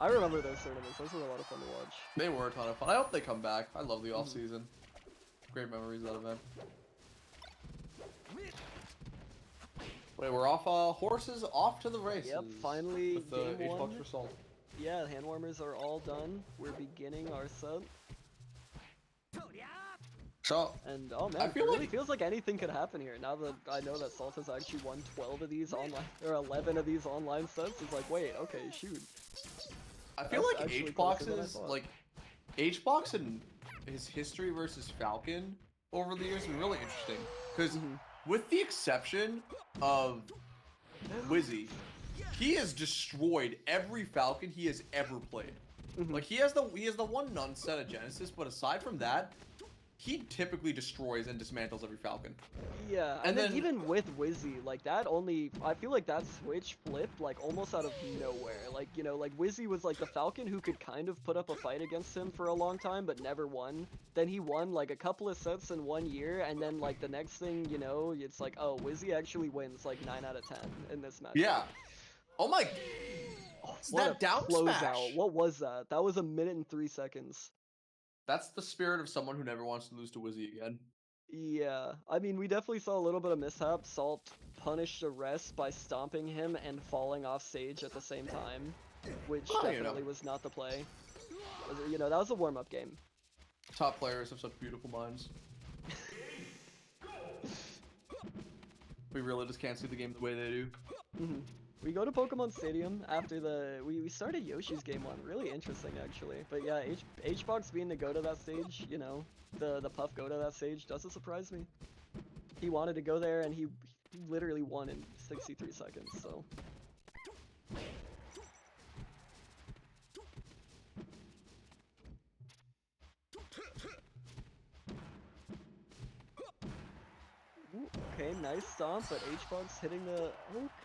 I remember those tournaments. Those were a lot of fun to watch. They were a ton of fun. I hope they come back. I love the off Mm-hmm. season. Great memories of that event. Wait, we're off. Horses off to the races. Yep, finally with the game H-Box one. result. Yeah, hand warmers are all done. We're beginning our set. So, And oh man, I it feel really like feels like anything could happen here. Now that I know that Salt has actually won 12 of these online, or 11 of these online sets, it's like, wait, okay, shoot. I feel That's like actually closer than I H-Box's thought. H-Box and his history versus Falcon over the years has been really interesting. Because with the exception of Wizzy, he has destroyed every Falcon he has ever played. Like he has the one none set of Genesis, but aside from that, he typically destroys and dismantles every Falcon. Yeah, and then even with Wizzy, like that only, I feel like that switch flipped like almost out of nowhere. Like, you know, like Wizzy was like the Falcon who could kind of put up a fight against him for a long time, but never won. Then he won like a couple of sets in 1 year, and then like the next thing, you know, it's like, oh, Wizzy actually wins like 9 out of 10 in this matchup. Yeah. Oh my. Oh, It's what that a down closeout. smash. What was that? That was 1 minute and 3 seconds. That's the spirit of someone who never wants to lose to Wizzy again. Yeah, I mean, we definitely saw a little bit of mishap. Salt punished a rest by stomping him and falling off stage at the same time, which definitely was not the play. You know, that was a warm-up game. Top players have such beautiful minds. We really just can't see the game the way they do. We go to Pokemon Stadium after we started Yoshi's game one. Really interesting, actually. But yeah, H-Box being to go to that stage, you know, the Puff go to that stage doesn't surprise me. He wanted to go there, and he literally won in 63 seconds, so. Ooh, okay, nice stomp, but H-Box hitting the...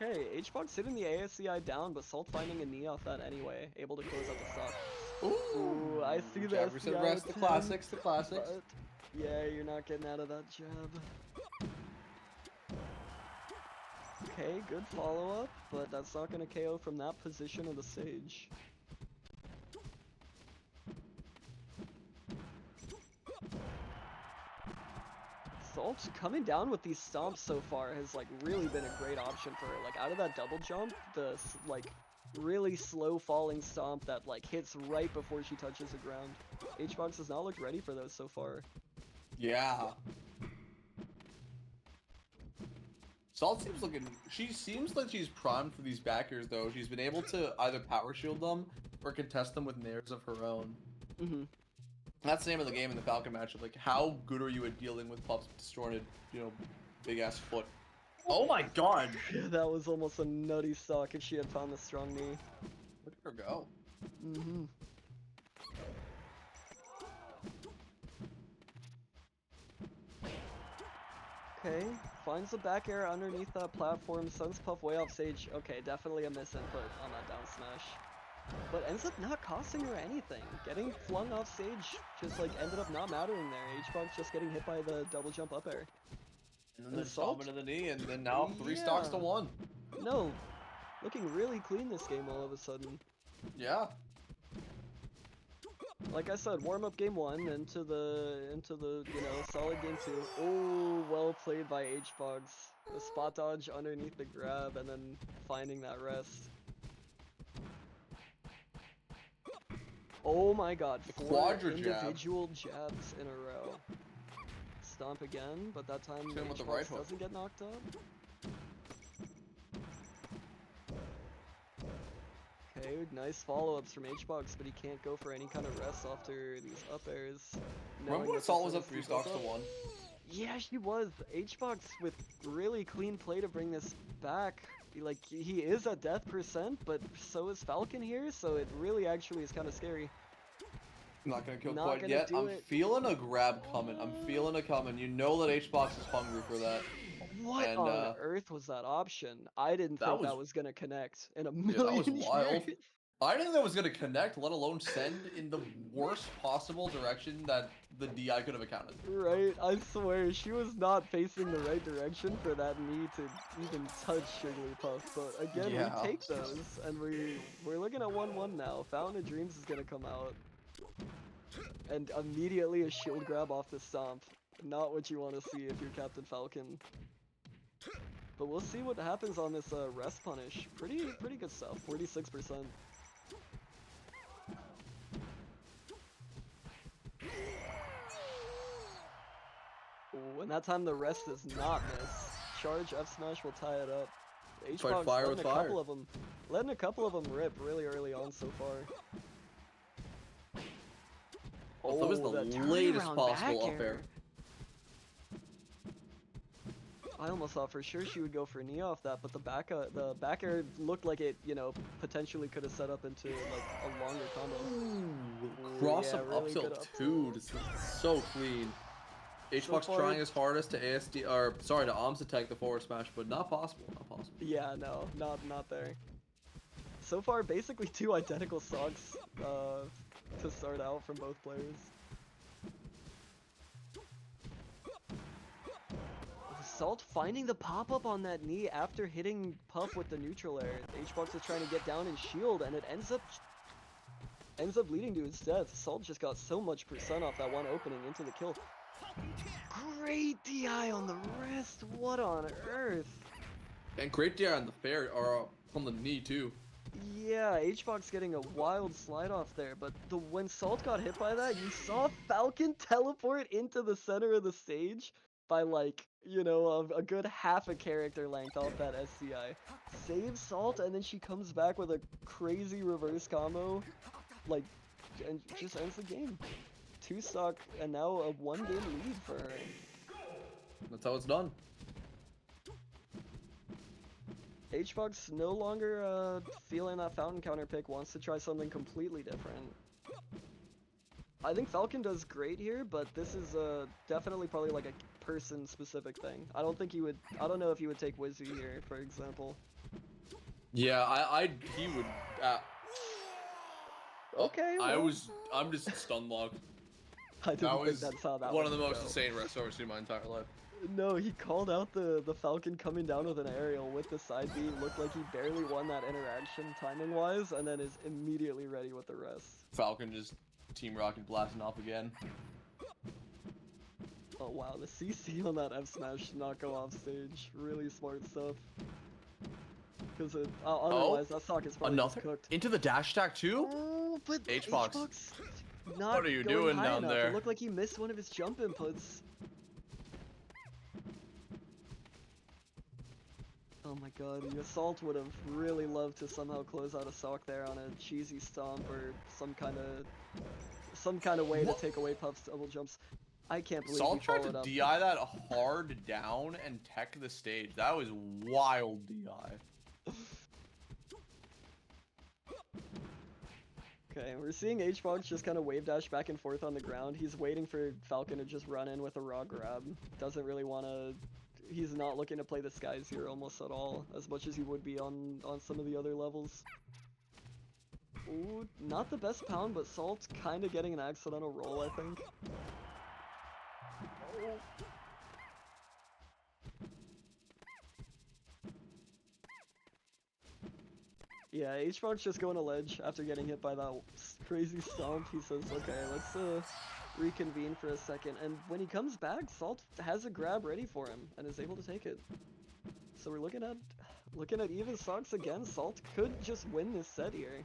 Okay, H-Box hitting the ASCI down, but Salt finding a knee off that anyway, able to close out the stock. Ooh, I see the Jefferson SCI rest, the classics, attempt, the classics. but yeah, you're not getting out of that jab. Okay, good follow-up, but that's not going to KO from that position of the stage. Salt coming down with these stomps so far has like really been a great option for her. Like out of that double jump, the like really slow falling stomp that like hits right before she touches the ground. H-Box has not looked ready for those so far. Yeah. Salt seems looking. She seems like she's primed for these backers though. She's been able to either power shield them or contest them with nairs of her own. That's the name of the game in the Falcon matchup. Like, how good are you at dealing with Puff's distorted, you know, big ass foot? Oh my god! That was almost a nutty stock if she had found the strong knee. Look at her go. Okay, finds the back air underneath that platform, sends Puff way off stage. Okay, definitely a misinput on that down smash. But ends up not costing her anything. Getting flung off stage just like ended up not mattering there. H-Box just getting hit by the double jump up air. And then Salt into the knee, and then now 3 yeah. stocks to 1. No, looking really clean this game all of a sudden. Yeah. Like I said, warm up game one into the you know, solid game two. Oh, well played by H-Box. The spot dodge underneath the grab and then finding that rest. Oh my god, 4 individual jabs in a row. Stomp again, but that time H-Box doesn't get knocked up. Okay, nice follow-ups from H-Box, but he can't go for any kind of rest after these up airs. Remember when Salt was up 3 stocks to 1? Yeah, she was. H-Box with really clean play to bring this back. Like, he is at death %, but so is Falcon here, so it really actually is kind of scary. I'm not gonna kill quite yet. I'm feeling a grab coming. I'm feeling it coming. You know that H-Box is hungry for that. What on earth was that option? I didn't think that was gonna connect in a million that was wild. years. I didn't think that was gonna connect, let alone send in the worst possible direction that the DI could have accounted. Right, I swear, she was not facing the right direction for that knee to even touch Jigglypuff, but again, we Yeah. take those, and we're looking at 1-1 now. Fountain of Dreams is gonna come out. And immediately a shield grab off the stomp. Not what you want to see if you're Captain Falcon. But we'll see what happens on this rest punish. Pretty good stuff, 46%. Ooh, and that time the rest does not miss. Charge F smash will tie it up. H-Box letting a couple of them rip really early on so far. Oh, that was the latest possible up air. I almost thought for sure she would go for a knee off that, but the back air looked like it, you know, potentially could have set up into like a longer combo. Ooh, cross up really up tilt 2, just so clean. H-Box trying his hardest to ASD, or sorry, to arms attack the forward smash, but not possible, not possible. Yeah, no, not there. So far, basically 2 identical stocks to start out from both players. Salt finding the pop-up on that knee after hitting Puff with the neutral air. H-Box is trying to get down and shield, and it ends up leading to his death. Salt just got so much percent off that one opening into the kill. Great DI on the wrist. What on earth? And great DI on the fair, or on the knee too. Yeah, H-Box getting a wild slide off there, but when Salt got hit by that, you saw Falcon teleport into the center of the stage by like, you know, a good half a character length off that SCI. Saves Salt, and then she comes back with a crazy reverse combo, like, and just ends the game. 2 stock, and now a 1-game lead for her. That's how it's done. H-Box no longer feeling that fountain counter pick, wants to try something completely different. I think Falcon does great here, but this is definitely probably like a person-specific thing. I don't know if he would take Wizzy here, for example. Yeah, he would. Okay, well. I'm just stun locked. I didn't think that's how that one of the would most go. insane rests I've ever seen in my entire life. No, he called out the Falcon coming down with an aerial with the side B. Looked like he barely won that interaction timing-wise, and then is immediately ready with the rest. Falcon just Team Rocket blasting off again. Oh wow, the CC on that F smash did not go off stage. Really smart stuff. Because otherwise that stock is probably just cooked. Into the dash attack too? Oh, but H-Box. Not what are you doing down there? It looked like he missed one of his jump inputs. Oh my god, the Assault would have really loved to somehow close out a stock there on a cheesy stomp or some kind of way to take away Puff's double jumps. I can't believe Salt tried to up. DI that hard down and tech the stage. That was wild DI. Okay, we're seeing H-Box just kind of wave dash back and forth on the ground. He's waiting for Falcon to just run in with a raw grab. Doesn't really want to... He's not looking to play the skies here almost at all, as much as he would be on some of the other levels. Ooh, not the best pound, but Salt's kind of getting an accidental roll, I think. Oh. Yeah, H-Box just going to ledge after getting hit by that crazy stomp. He says, okay, let's reconvene for a second. And when he comes back, Salt has a grab ready for him and is able to take it. So we're looking at even stocks again. Salt could just win this set here.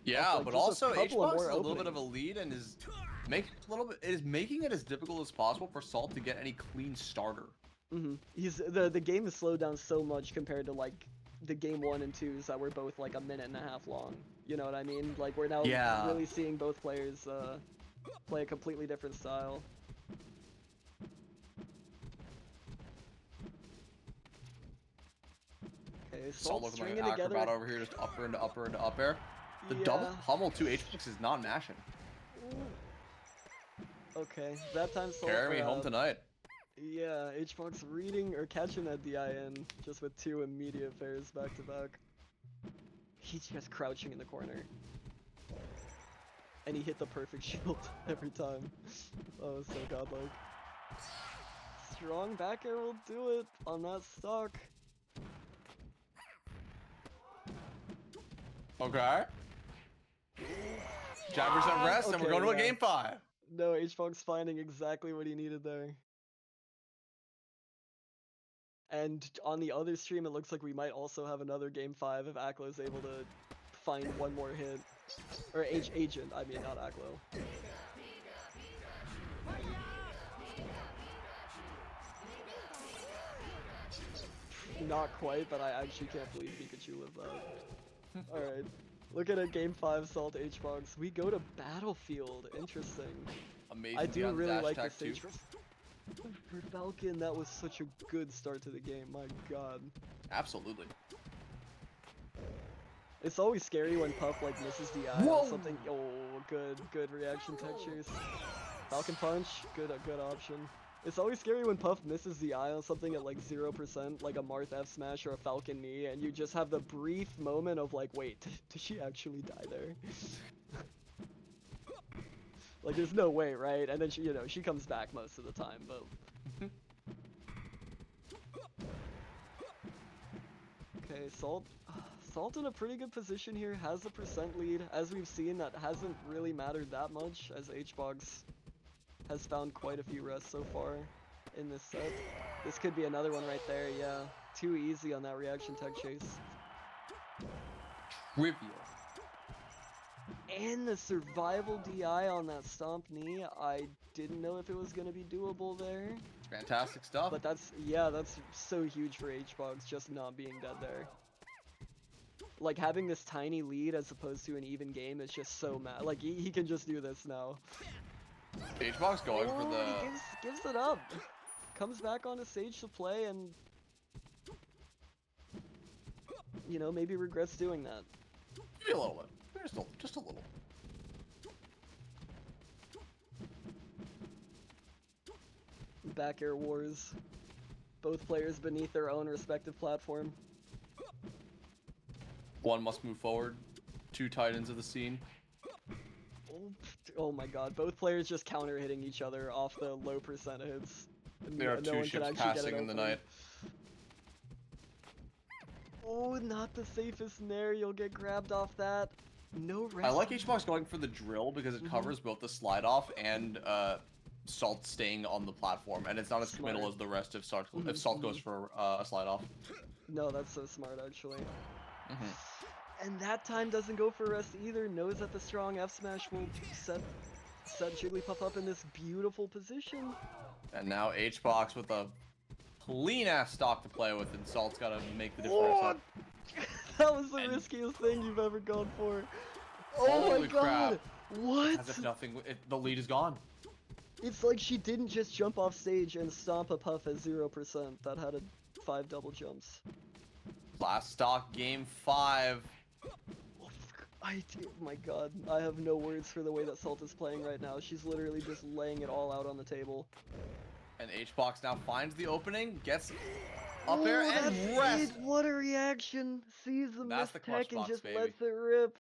Yeah, like, but also H-Box has a little bit of a lead and is making it as difficult as possible for Salt to get any clean starter. The game is slowed down so much compared to like the game 1 and 2s that were both like a minute and a half long. You know what I mean? Like we're now really seeing both players play a completely different style. Okay, Salt looking like an acrobat over here, just upper into upper into up air. The double pummel to H-Box is not mashing. Okay, that time Salt carry me home tonight. Yeah, H-Box reading or catching that DI in just with 2 immediate fairs back to back. He's just crouching in the corner. And he hit the perfect shield every time. Oh, so godlike. Strong back air will do it on that stock. Okay. Jabbers at rest, and we're going to a game 5. No, H-Fox finding exactly what he needed there. And on the other stream, it looks like we might also have another game 5 if Aklo's able to find one more hit. Or Agent, I mean, not Aklo. Not quite, but I actually can't believe Pikachu lived that. Alright. Look at it, game 5, Salt H-Fox. We go to Battlefield. Interesting. Amazing. I do really like the too. stage for Falcon. That was such a good start to the game. My god. Absolutely. It's always scary when Puff like misses the eye or something. Oh, good reaction textures. Falcon Punch, good option. It's always scary when Puff misses the eye on something at like 0%, like a Marth F smash or a Falcon knee, and you just have the brief moment of like, wait, did she actually die there? Like, there's no way, right? And then she, she comes back most of the time, but. Okay, Salt in a pretty good position here, has a percent lead. As we've seen, that hasn't really mattered that much, as H-Box has found quite a few rests so far in this set. This could be another one right there, yeah. Too easy on that reaction tech chase. Trivial. And the survival DI on that stomp knee, I didn't know if it was going to be doable there. Fantastic stuff. But that's so huge for H-Box, just not being dead there. Like, having this tiny lead as opposed to an even game is just so mad. Like, he can just do this now. H-Box going for the... He gives it up. Comes back on the stage to play and... maybe regrets doing that. Maybe a little bit. Just a little. Back air wars. Both players beneath their own respective platform. One must move forward. 2 titans of the scene. Oh my god, both players just counter hitting each other off the low percent hits. There are 2 ships passing in the night. Oh, not the safest nair, you'll get grabbed off that. No rest. I like H-Box going for the drill because it covers both the slide off and Salt staying on the platform, and it's not as committal as the rest if Salt goes for a slide off. No, that's so smart actually. And that time doesn't go for rest either, knows that the strong F smash will set Jigglypuff up in this beautiful position. And now H-Box with a clean ass stock to play with, and Salt's gotta make the difference. That was the riskiest thing you've ever gone for. Oh my god! Crap. What? As if nothing, the lead is gone. It's like she didn't just jump off stage and stomp a Puff at 0% that had 5 double jumps. Last stock, game 5. Oh my god, I have no words for the way that Salt is playing right now. She's literally just laying it all out on the table. And H-Box now finds the opening, gets up air, and rest. What a reaction! Sees the mistake and just lets it rip.